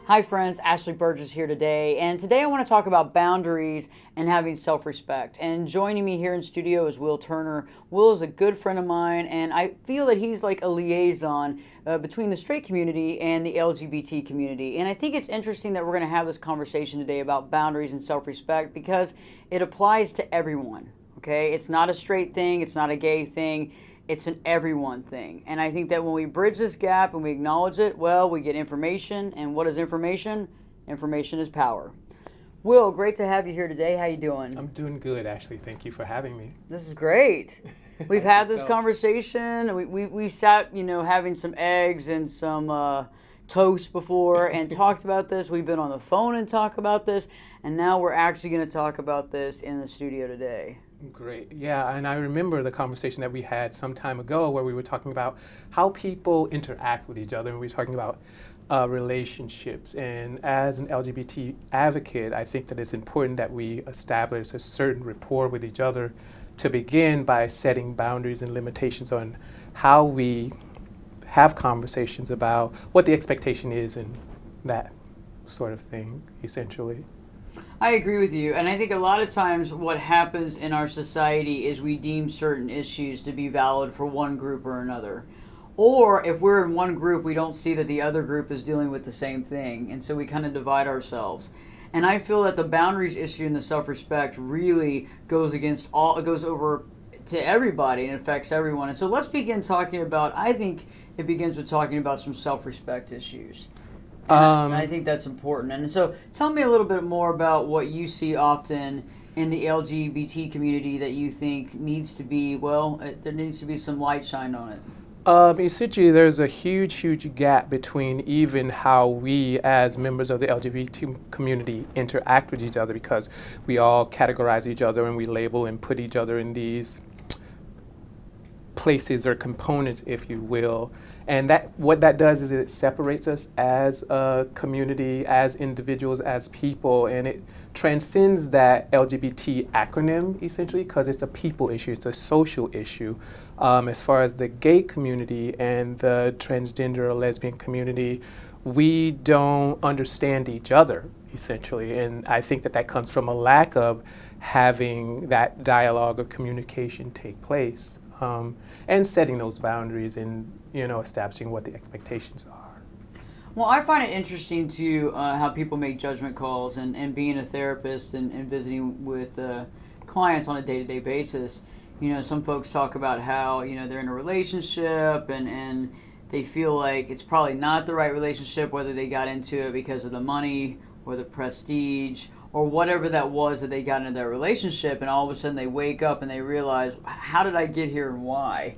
Hi friends, Ashley Berges here today, and today I want to talk about boundaries and having self-respect. And joining me here in studio is Will Turner. Will is a good friend of mine, and I feel that he's like a liaison between the straight community and the LGBT community. And I think it's interesting that we're going to have this conversation today about boundaries and self-respect because it applies to everyone, okay? It's not a straight thing, it's not a gay thing. It's an everyone thing. And I think that when we bridge this gap and we acknowledge it, well, we get information. And what is information? Information is power. Will, great to have you here today. How you doing? I'm doing good, Ashley. Thank you for having me. This is great. We've had this conversation. We sat, having some eggs and some toast before and talked about this. We've been on the phone and talked about this. And now we're actually going to talk about this in the studio today. Great. Yeah, and I remember the conversation that we had some time ago where we were talking about how people interact with each other, and we were talking about relationships. And as an LGBT advocate, I think that it's important that we establish a certain rapport with each other to begin by setting boundaries and limitations on how we have conversations about what the expectation is and that sort of thing, essentially. I agree with you, and I think a lot of times what happens in our society is we deem certain issues to be valid for one group or another. Or if we're in one group, we don't see that the other group is dealing with the same thing, and so we kind of divide ourselves. And I feel that the boundaries issue and the self-respect really goes over to everybody and affects everyone. And so let's begin talking about, I think it begins with talking about some self-respect issues. And I think that's important. And so tell me a little bit more about what you see often in the LGBT community that you think needs to be, there needs to be some light shined on it. Essentially, there's a huge gap between even how we as members of the LGBT community interact with each other, because we all categorize each other and we label and put each other in these places or components, if you will. And what that does is it separates us as a community, as individuals, as people, and it transcends that LGBT acronym, essentially, because it's a people issue, it's a social issue. As far as the gay community and the transgender or lesbian community, we don't understand each other, essentially, and I think that comes from a lack of having that dialogue or communication take place. And setting those boundaries and establishing what the expectations are. Well, I find it interesting too how people make judgment calls and being a therapist and visiting with clients on a day-to-day basis. Some folks talk about how they're in a relationship and they feel like it's probably not the right relationship, whether they got into it because of the money or the prestige or whatever that was that they got into their relationship, and all of a sudden they wake up and they realize, how did I get here and why?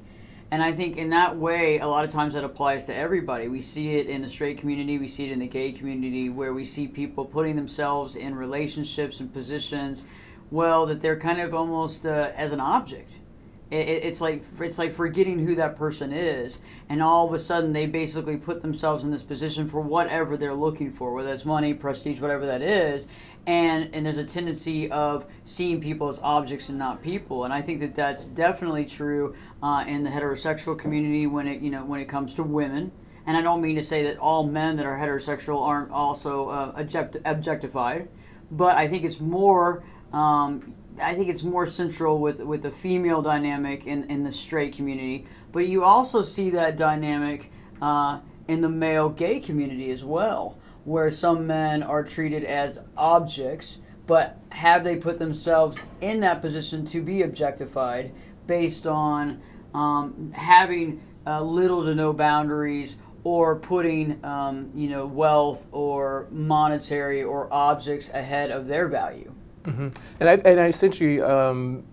And I think in that way, a lot of times that applies to everybody. We see it in the straight community, we see it in the gay community, where we see people putting themselves in relationships and positions, that they're kind of almost as an object. It's like forgetting who that person is, and all of a sudden they basically put themselves in this position for whatever they're looking for, whether it's money, prestige, whatever that is, and there's a tendency of seeing people as objects and not people. And I think that that's definitely true in the heterosexual community when it comes to women. And I don't mean to say that all men that are heterosexual aren't also objectified, but I think it's more. I think it's more central with the female dynamic in the straight community, but you also see that dynamic in the male gay community as well, where some men are treated as objects, but have they put themselves in that position to be objectified based on having little to no boundaries or putting wealth or monetary or objects ahead of their value. Mm-hmm. And I essentially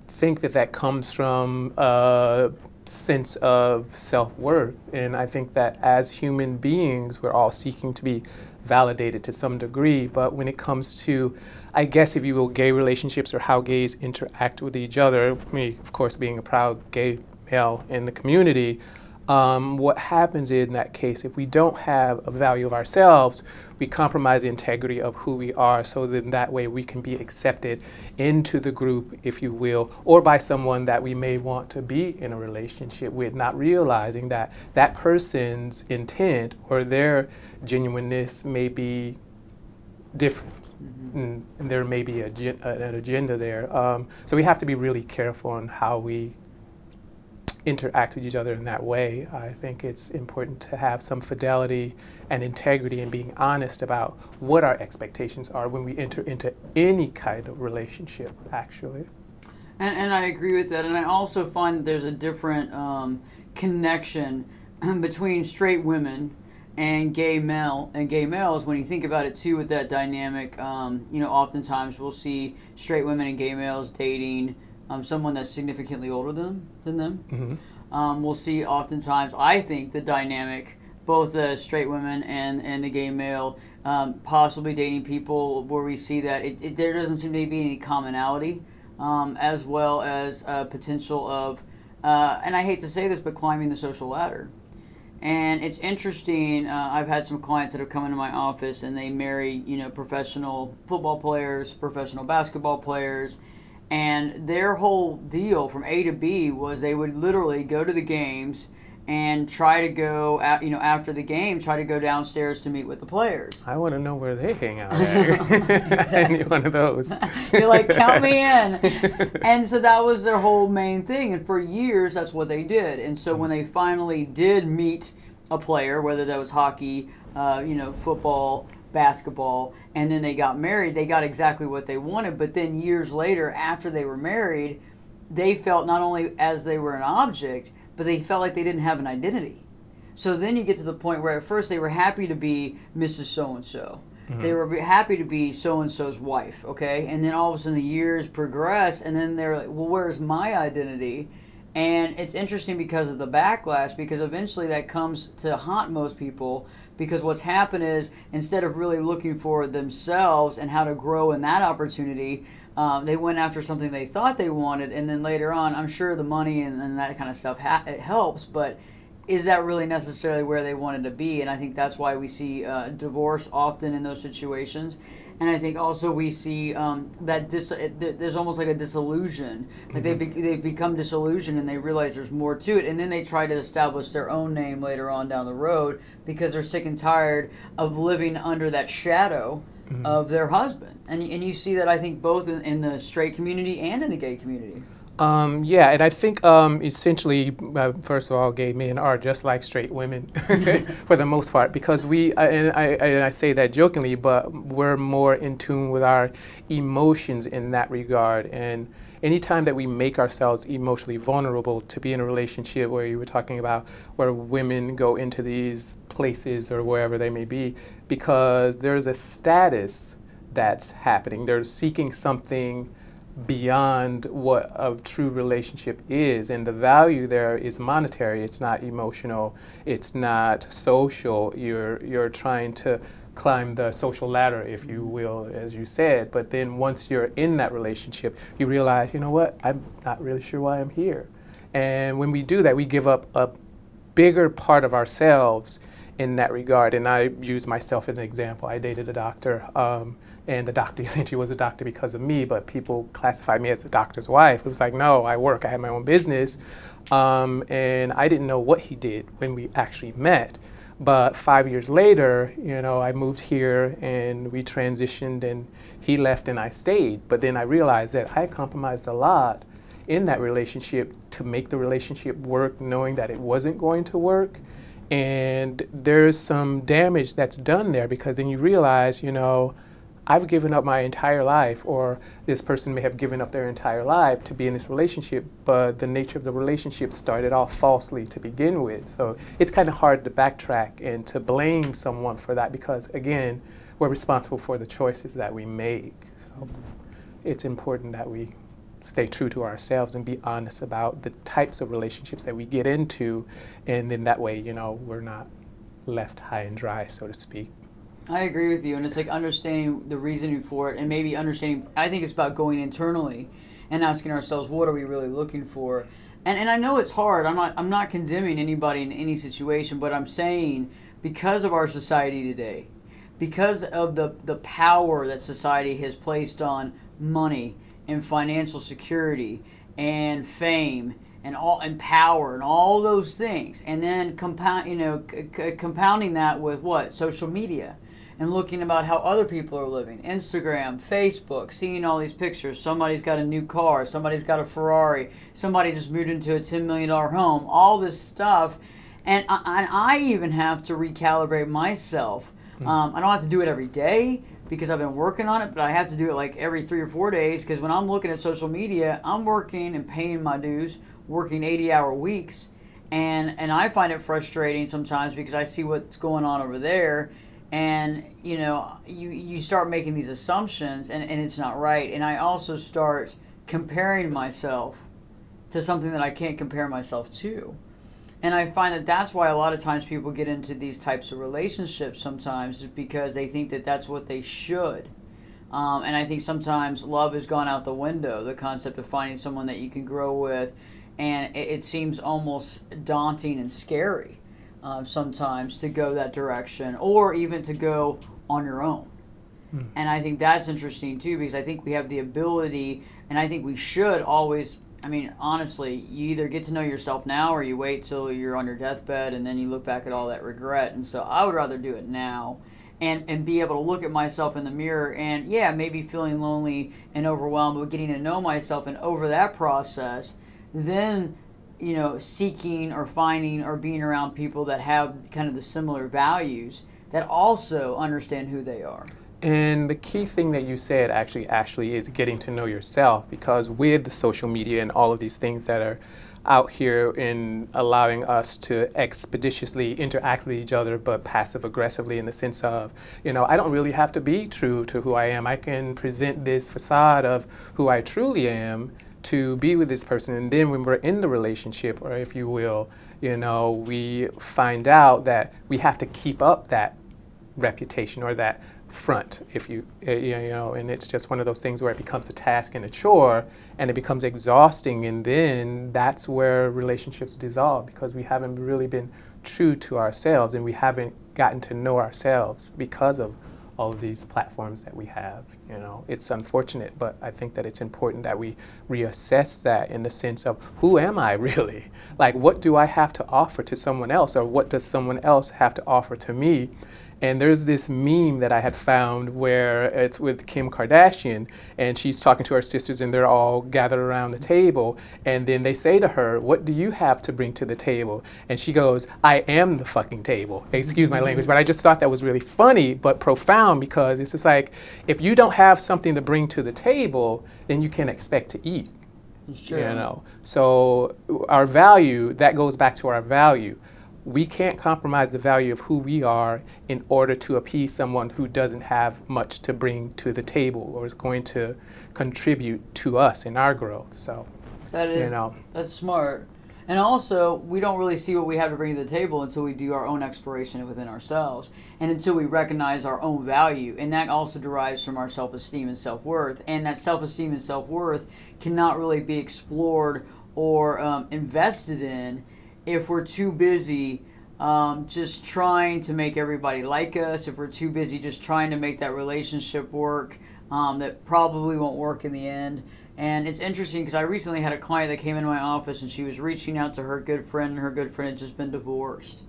think that comes from a sense of self-worth. And I think that as human beings, we're all seeking to be validated to some degree. But when it comes to, I guess, if you will, gay relationships or how gays interact with each other, me, of course, being a proud gay male in the community, what happens is, in that case, if we don't have a value of ourselves, we compromise the integrity of who we are, so then that way we can be accepted into the group, if you will, or by someone that we may want to be in a relationship with, not realizing that that person's intent or their genuineness may be different. And there may be an agenda there. So we have to be really careful on how we interact with each other in that way. I think it's important to have some fidelity and integrity and being honest about what our expectations are when we enter into any kind of relationship, actually. And I agree with that. And I also find that there's a different connection between straight women and gay males. When you think about it too, with that dynamic, oftentimes we'll see straight women and gay males dating someone that's significantly older than them. Mm-hmm. We'll see oftentimes, I think, the dynamic, both the straight women and the gay male, possibly dating people where we see that there doesn't seem to be any commonality, as well as potential of, and I hate to say this, but climbing the social ladder. And it's interesting, I've had some clients that have come into my office and they marry, professional football players, professional basketball players, and their whole deal from A to B was they would literally go to the games and try to go, after the game, try to go downstairs to meet with the players. I want to know where they hang out at. I need one of those. You're like, count me in. And so that was their whole main thing. And for years, that's what they did. And so when they finally did meet a player, whether that was hockey, football, basketball, and then they got married, they got exactly what they wanted. But then years later, after they were married, they felt not only as they were an object, but they felt like they didn't have an identity. So then you get to the point where at first they were happy to be Mrs. So-and-so. Mm-hmm. They were happy to be so-and-so's wife, okay? And then all of a sudden the years progress, and then they're like, well, where's my identity? And it's interesting because of the backlash, because eventually that comes to haunt most people, because what's happened is instead of really looking for themselves and how to grow in that opportunity, they went after something they thought they wanted, and then later on, I'm sure the money and that kind of stuff it helps, but is that really necessarily where they wanted to be? And I think that's why we see divorce often in those situations. And I think also we see that there's almost like a disillusion. Like they become disillusioned and they realize there's more to it. And then they try to establish their own name later on down the road because they're sick and tired of living under that shadow of their husband. And you see that, I think, both in the straight community and in the gay community. Yeah, and I think essentially, first of all, gay men are just like straight women for the most part, because and I say that jokingly, but we're more in tune with our emotions in that regard. And anytime that we make ourselves emotionally vulnerable to be in a relationship where you were talking about where women go into these places or wherever they may be, because there's a status that's happening. They're seeking something beyond what a true relationship is, and the value there is monetary. It's not emotional. It's not social. You're trying to climb the social ladder, if you will, as you said. But then once you're in that relationship, you realize, you know what, I'm not really sure why I'm here. And when we do that, we give up a bigger part of ourselves in that regard. And I use myself as an example. I dated a doctor, and the doctor essentially was a doctor because of me, but people classified me as a doctor's wife. It was like, no, I work, I have my own business. And I didn't know what he did when we actually met. But 5 years later, I moved here and we transitioned, and he left and I stayed. But then I realized that I compromised a lot in that relationship to make the relationship work, knowing that it wasn't going to work. And there's some damage that's done there, because then you realize, I've given up my entire life, or this person may have given up their entire life to be in this relationship, but the nature of the relationship started off falsely to begin with. So it's kind of hard to backtrack and to blame someone for that, because again, we're responsible for the choices that we make. So it's important that we stay true to ourselves and be honest about the types of relationships that we get into, and then that way, we're not left high and dry, so to speak. I agree with you, and it's like understanding the reasoning for it, and maybe understanding, I think it's about going internally and asking ourselves, what are we really looking for? And I know it's hard. I'm not condemning anybody in any situation, but I'm saying because of our society today, because of the power that society has placed on money and financial security and fame and power and all those things, and then compounding that with what? Social media. and looking about how other people are living. Instagram, Facebook, seeing all these pictures. Somebody's got a new car, somebody's got a Ferrari, somebody just moved into a $10 million home, all this stuff. And I even have to recalibrate myself. I don't have to do it every day because I've been working on it, but I have to do it like every 3 or 4 days, because when I'm looking at social media, I'm working and paying my dues, working 80-hour weeks. And I find it frustrating sometimes because I see what's going on over there, and you start making these assumptions, and it's not right. And I also start comparing myself to something that I can't compare myself to. And I find that that's why a lot of times people get into these types of relationships sometimes, is because they think that that's what they should. And I think sometimes love has gone out the window, the concept of finding someone that you can grow with. And it seems almost daunting and scary sometimes to go that direction, or even to go on your own. And I think that's interesting too, because I think we have the ability, and I think we should always, honestly, you either get to know yourself now, or you wait till you're on your deathbed and then you look back at all that regret. And so I would rather do it now and be able to look at myself in the mirror and, maybe feeling lonely and overwhelmed, but getting to know myself, and over that process, then, seeking or finding or being around people that have kind of the similar values that also understand who they are. And the key thing that you said actually is getting to know yourself, because with the social media and all of these things that are out here in allowing us to expeditiously interact with each other, but passive aggressively, in the sense of, I don't really have to be true to who I am. I can present this facade of who I truly am to be with this person. And then when we're in the relationship, or if you will, we find out that we have to keep up that reputation or that front, if you and it's just one of those things where it becomes a task and a chore, and it becomes exhausting, and then that's where relationships dissolve, because we haven't really been true to ourselves, and we haven't gotten to know ourselves because of all of these platforms that we have. It's unfortunate, but I think that it's important that we reassess that, in the sense of, who am I really? Like, what do I have to offer to someone else, or what does someone else have to offer to me? And there's this meme that I had found where it's with Kim Kardashian, and she's talking to her sisters, and they're all gathered around the table, and then they say to her, "What do you have to bring to the table?" And she goes, "I am the fucking table." Excuse my language, but I just thought that was really funny but profound, because it's just like, if you don't have something to bring to the table, then you can't expect to eat. Sure. So our value, that goes back to our value. We can't compromise the value of who we are in order to appease someone who doesn't have much to bring to the table, or is going to contribute to us in our growth. So that's smart. And also, we don't really see what we have to bring to the table until we do our own exploration within ourselves, and until we recognize our own value. And that also derives from our self-esteem and self-worth. And that self-esteem and self-worth cannot really be explored or invested in if we're too busy just trying to make everybody like us, if we're too busy just trying to make that relationship work, that probably won't work in the end. And it's interesting, because I recently had a client that came into my office, and she was reaching out to her good friend, and her good friend had just been divorced,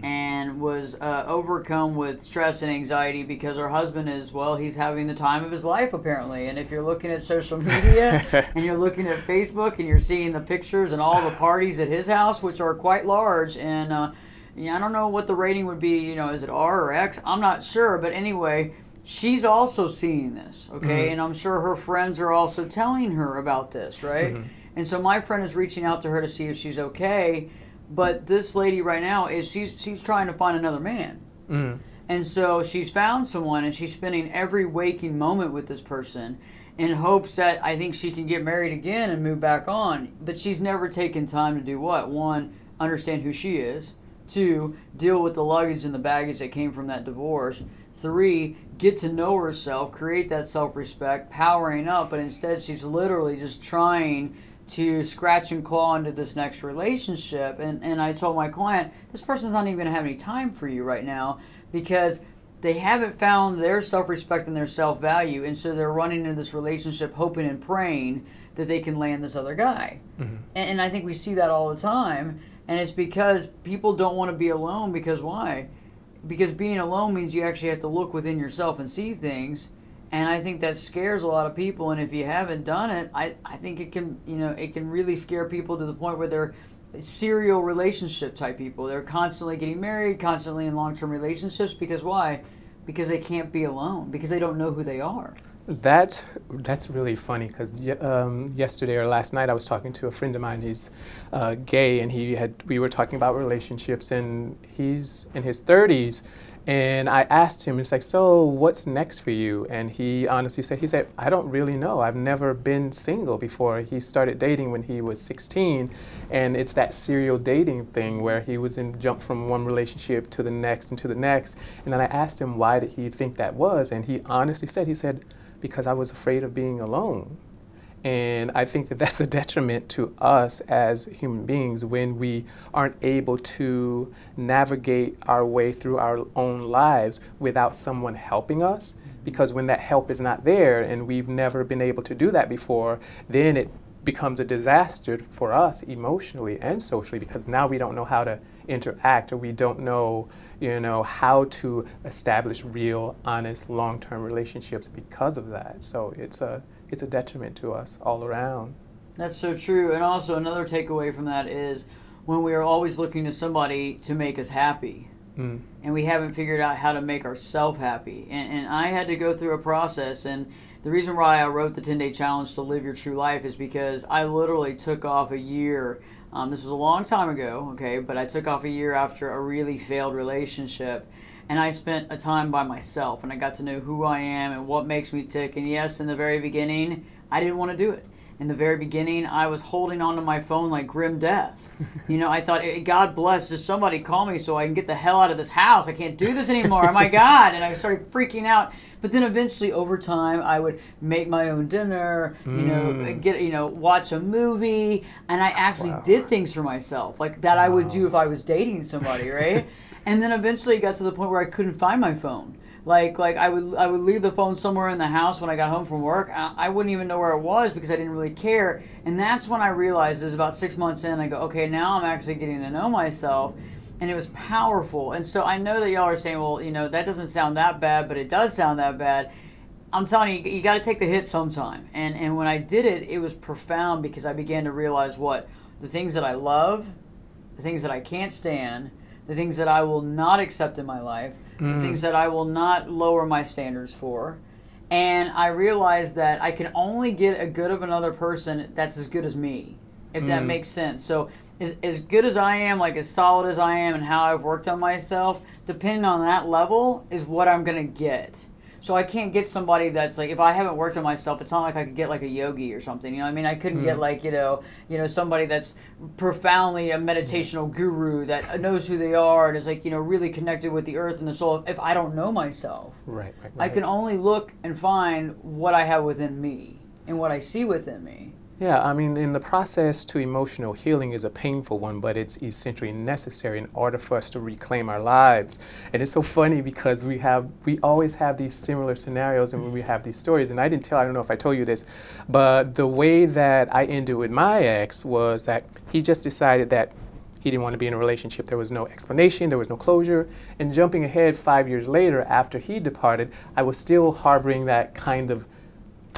and was overcome with stress and anxiety because her husband he's having the time of his life, apparently. And if you're looking at social media and you're looking at Facebook and you're seeing the pictures and all the parties at his house, which are quite large, and I don't know what the rating would be, is it R or X? I'm not sure, but anyway, she's also seeing this, okay? And I'm sure her friends are also telling her about this, right? And so my friend is reaching out to her to see if she's okay. But this lady right now she's trying to find another man. And so she's found someone, and she's spending every waking moment with this person in hopes that, I think, she can get married again and move back on. But she's never taken time to do what? One, understand who she is. Two, deal with the luggage and the baggage that came from that divorce. Three, get to know herself, create that self-respect, powering up. But instead, she's literally just trying to scratch and claw into this next relationship. And I told my client, this person's not even going to have any time for you right now, because they haven't found their self-respect and their self-value, and so they're running into this relationship hoping and praying that they can land this other guy. And I think we see that all the time, and it's because people don't want to be alone, because why? because being alone means you actually have to look within yourself and see things. And I think that scares a lot of people. And if you haven't done it, I think it can, it can really scare people to the point where they're serial relationship type people. They're constantly getting married, constantly in long-term relationships. Because why? Because they can't be alone. Because they don't know who they are. That's really funny, because yesterday or last night I was talking to a friend of mine. He's gay, and we were talking about relationships, and he's in his 30s. And I asked him, it's like, so what's next for you? And he honestly said, I don't really know. I've never been single before. He started dating when he was 16, and it's that serial dating thing where he was jumped from one relationship to the next and to the next. And then I asked him, why did he think that was? And he honestly said, because I was afraid of being alone. And I think that that's a detriment to us as human beings when we aren't able to navigate our way through our own lives without someone helping us. Because when that help is not there and we've never been able to do that before, then it becomes a disaster for us emotionally and socially, because now we don't know how to interact, or we don't know, how to establish real, honest, long-term relationships because of that. So it's a detriment to us all around. That's so true. And also another takeaway from that is when we are always looking to somebody to make us happy, and we haven't figured out how to make ourselves happy. And I had to go through a process, and the reason why I wrote the 10-day challenge to live your true life is because I literally took off a year. This was a long time ago, okay, but I took off a year after a really failed relationship. And I spent a time by myself, and I got to know who I am and what makes me tick. And yes, in the very beginning, I didn't want to do it. In the very beginning, I was holding onto my phone like grim death. I thought, God bless, just somebody call me so I can get the hell out of this house. I can't do this anymore. Oh my God. And I started freaking out. But then eventually, over time, I would make my own dinner, watch a movie, and I actually did things for myself, like that I would do if I was dating somebody, right? And then eventually it got to the point where I couldn't find my phone. Like I would leave the phone somewhere in the house when I got home from work. I wouldn't even know where it was because I didn't really care. And that's when I realized, it was about 6 months in, I go, okay, now I'm actually getting to know myself. And it was powerful. And so I know that y'all are saying, well, that doesn't sound that bad, but it does sound that bad. I'm telling you, you got to take the hit sometime. And when I did it, it was profound, because I began to realize the things that I love, the things that I can't stand, the things that I will not accept in my life, the things that I will not lower my standards for. And I realized that I can only get a good of another person that's as good as me, if that makes sense. So as good as I am, like as solid as I am, and how I've worked on myself, depending on that level is what I'm going to get. So I can't get somebody that's like, if I haven't worked on myself, it's not like I could get like a yogi or something. I couldn't get like, somebody that's profoundly a meditational guru that knows who they are and is like, really connected with the earth and the soul, if I don't know myself. Right. I can only look and find what I have within me and what I see within me. Yeah, in the process to emotional healing is a painful one, but it's essentially necessary in order for us to reclaim our lives. And it's so funny because we always have these similar scenarios, and when we have these stories, and I don't know if I told you this, but the way that I ended with my ex was that he just decided that he didn't want to be in a relationship. There was no explanation, there was no closure. And jumping ahead 5 years later, after he departed, I was still harboring that kind of,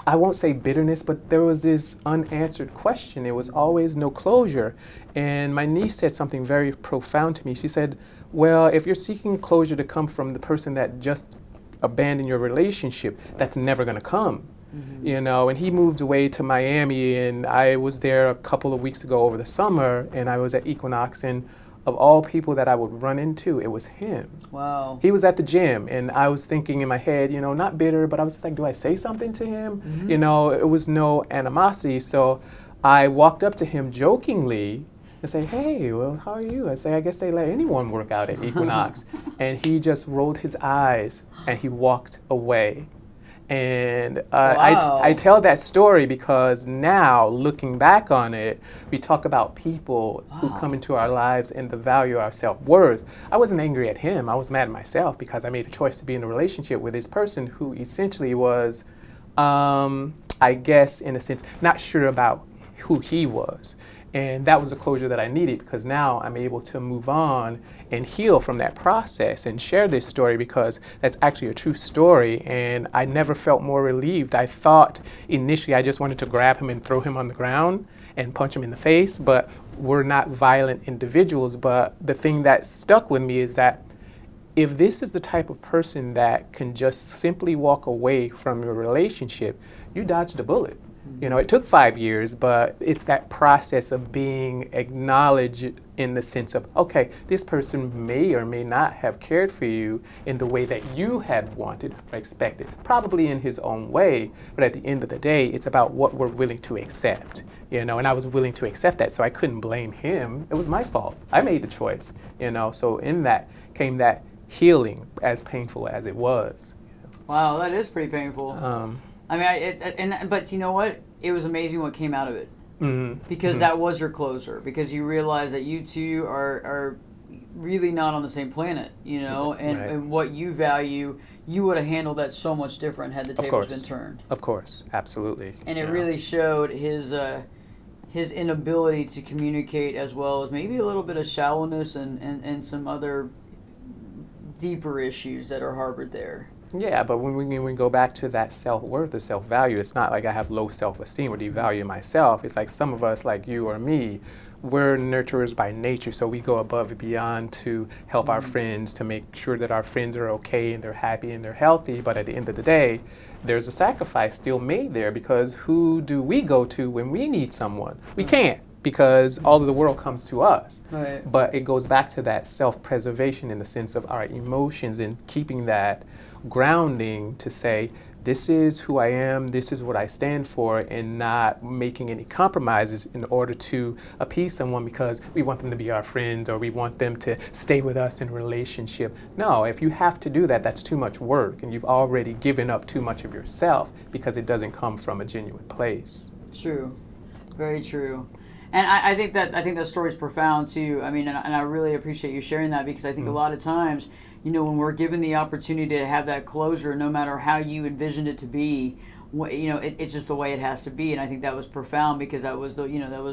I won't say bitterness, but there was this unanswered question. There was always no closure. And my niece said something very profound to me. She said, well, if you're seeking closure to come from the person that just abandoned your relationship, that's never going to come. And he moved away to Miami, and I was there a couple of weeks ago over the summer, and I was at Equinox, and of all people that I would run into, it was him. Wow. He was at the gym, and I was thinking in my head, not bitter, but I was just like, do I say something to him? It was no animosity. So I walked up to him jokingly and say, hey, well, how are you? I say, I guess they let anyone work out at Equinox. And he just rolled his eyes, and he walked away. And wow. I tell that story because now, looking back on it, we talk about people who come into our lives and the value of our self-worth. I wasn't angry at him. I was mad at myself because I made a choice to be in a relationship with this person who essentially was, I guess, in a sense, not sure about who he was. And that was the closure that I needed, because now I'm able to move on and heal from that process and share this story, because that's actually a true story. And I never felt more relieved. I thought initially I just wanted to grab him and throw him on the ground and punch him in the face, but we're not violent individuals. But the thing that stuck with me is that if this is the type of person that can just simply walk away from your relationship, you dodged a bullet. You know, it took 5 years, but it's that process of being acknowledged in the sense of, okay, this person may or may not have cared for you in the way that you had wanted or expected, probably in his own way. But at the end of the day, it's about what we're willing to accept, you know, and I was willing to accept that, so I couldn't blame him. It was my fault. I made the choice, you know, so in that came that healing, as painful as it was. Wow, that is pretty painful. I mean, but you know what? It was amazing what came out of it. Because that was your closure. Because you realize that you two are really not on the same planet, you know, and what you value, you would have handled that so much different had the tables been turned. Of course, absolutely. And it really showed his inability to communicate, as well as maybe a little bit of shallowness and some other deeper issues that are harbored there. Yeah, but when we go back to that self-worth or self-value, it's not like I have low self-esteem or devalue myself. It's like some of us, like you or me, we're nurturers by nature, so we go above and beyond to help our friends, to make sure that our friends are okay and they're happy and they're healthy. But at the end of the day, there's a sacrifice still made there, because who do we go to when we need someone? We can't, because all of the world comes to us. Right. But it goes back to that self-preservation in the sense of our emotions and keeping that grounding to say, this is who I am, this is what I stand for, and not making any compromises in order to appease someone because we want them to be our friends or we want them to stay with us in a relationship. No, if you have to do that, that's too much work, and you've already given up too much of yourself because it doesn't come from a genuine place. True. Very true. And I think that story is profound too. I mean, and I really appreciate you sharing that, because I think a lot of times, you know, when we're given the opportunity to have that closure, no matter how you envisioned it to be, you know, it's just the way it has to be. And I think that was profound, because that was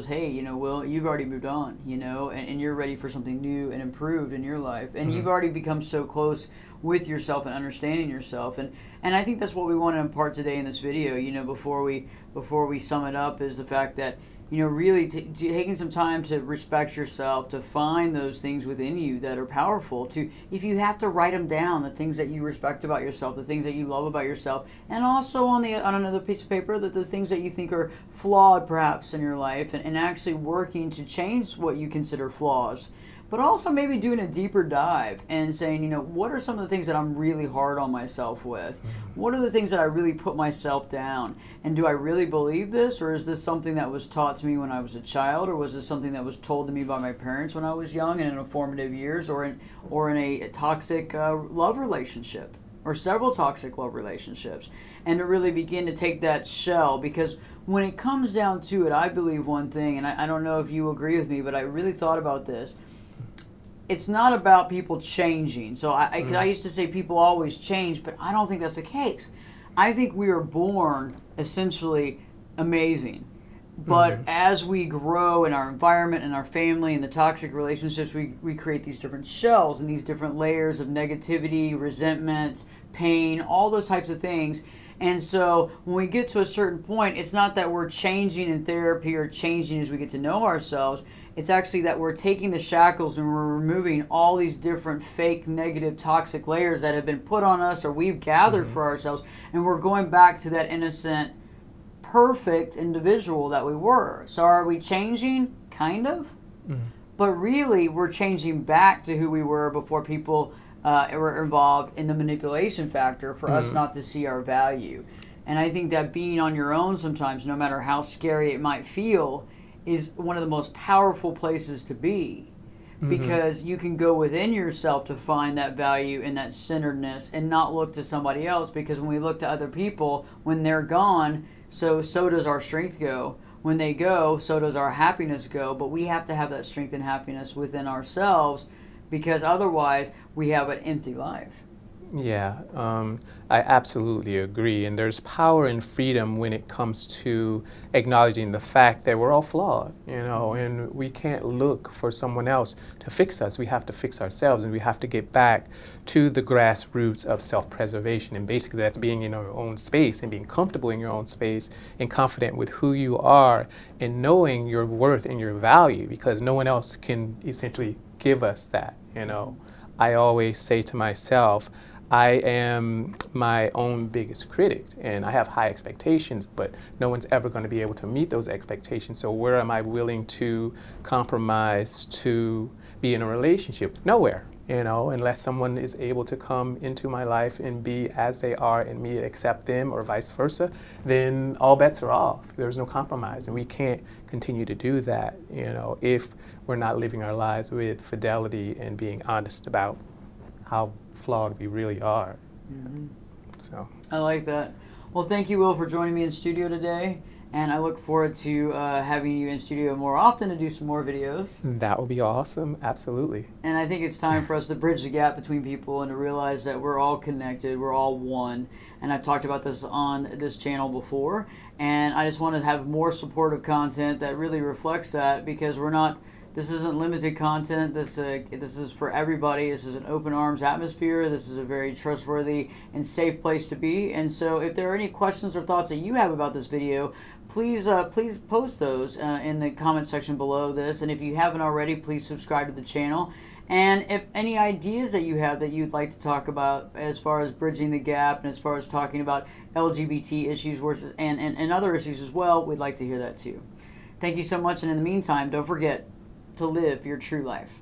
hey, you know, Will, you've already moved on, you know, and you're ready for something new and improved in your life, and you've already become so close with yourself and understanding yourself. And I think that's what we want to impart today in this video. You know, before we sum it up, is the fact that, you know, really taking some time to respect yourself, to find those things within you that are powerful, to, if you have to write them down, the things that you respect about yourself, the things that you love about yourself, and also on another piece of paper, the things that you think are flawed perhaps in your life, and actually working to change what you consider flaws. But also maybe doing a deeper dive and saying, you know, what are some of the things that I'm really hard on myself with? What are the things that I really put myself down? And do I really believe this? Or is this something that was taught to me when I was a child? Or was this something that was told to me by my parents when I was young and in formative years? Or in a toxic love relationship? Or several toxic love relationships? And to really begin to take that shell, because when it comes down to it, I believe one thing, and I don't know if you agree with me, but I really thought about this. It's not about people changing. So I used to say people always change, but I don't think that's the case. I think we are born essentially amazing. But as we grow in our environment and our family and the toxic relationships, we create these different shells and these different layers of negativity, resentment, pain, all those types of things. And so when we get to a certain point, it's not that we're changing in therapy or changing as we get to know ourselves. It's actually that we're taking the shackles and we're removing all these different fake, negative, toxic layers that have been put on us or we've gathered for ourselves. And we're going back to that innocent, perfect individual that we were. So are we changing? Kind of. But really, we're changing back to who we were before people were involved in the manipulation factor for us not to see our value. And I think that being on your own sometimes, no matter how scary it might feel, is one of the most powerful places to be, because you can go within yourself to find that value and that centeredness and not look to somebody else, because when we look to other people, when they're gone, so does our strength go. When they go, so does our happiness go. But we have to have that strength and happiness within ourselves, because otherwise we have an empty life. Yeah, I absolutely agree. And there's power in freedom when it comes to acknowledging the fact that we're all flawed, and we can't look for someone else to fix us. We have to fix ourselves, and we have to get back to the grassroots of self-preservation. And basically, that's being in your own space and being comfortable in your own space and confident with who you are and knowing your worth and your value, because no one else can essentially give us that. I always say to myself, I am my own biggest critic, and I have high expectations, but no one's ever going to be able to meet those expectations. So where am I willing to compromise to be in a relationship? Nowhere, unless someone is able to come into my life and be as they are and me accept them, or vice versa, then all bets are off. There's no compromise, and we can't continue to do that, if we're not living our lives with fidelity and being honest about how flawed we really are. Mm-hmm. So I like that. Well, thank you, Will, for joining me in studio today, and I look forward to having you in studio more often to do some more videos. that would be awesome, absolutely. And I think it's time for us to bridge the gap between people and to realize that we're all connected, we're all one. And I've talked about this on this channel before, and I just want to have more supportive content that really reflects that, because this isn't limited content. This is for everybody. This is an open arms atmosphere. This is a very trustworthy and safe place to be. And so if there are any questions or thoughts that you have about this video, please post those in the comment section below this. And if you haven't already, please subscribe to the channel. And if any ideas that you have that you'd like to talk about as far as bridging the gap and as far as talking about LGBT issues versus and other issues as well, we'd like to hear that too. Thank you so much. And in the meantime, don't forget to live your true life.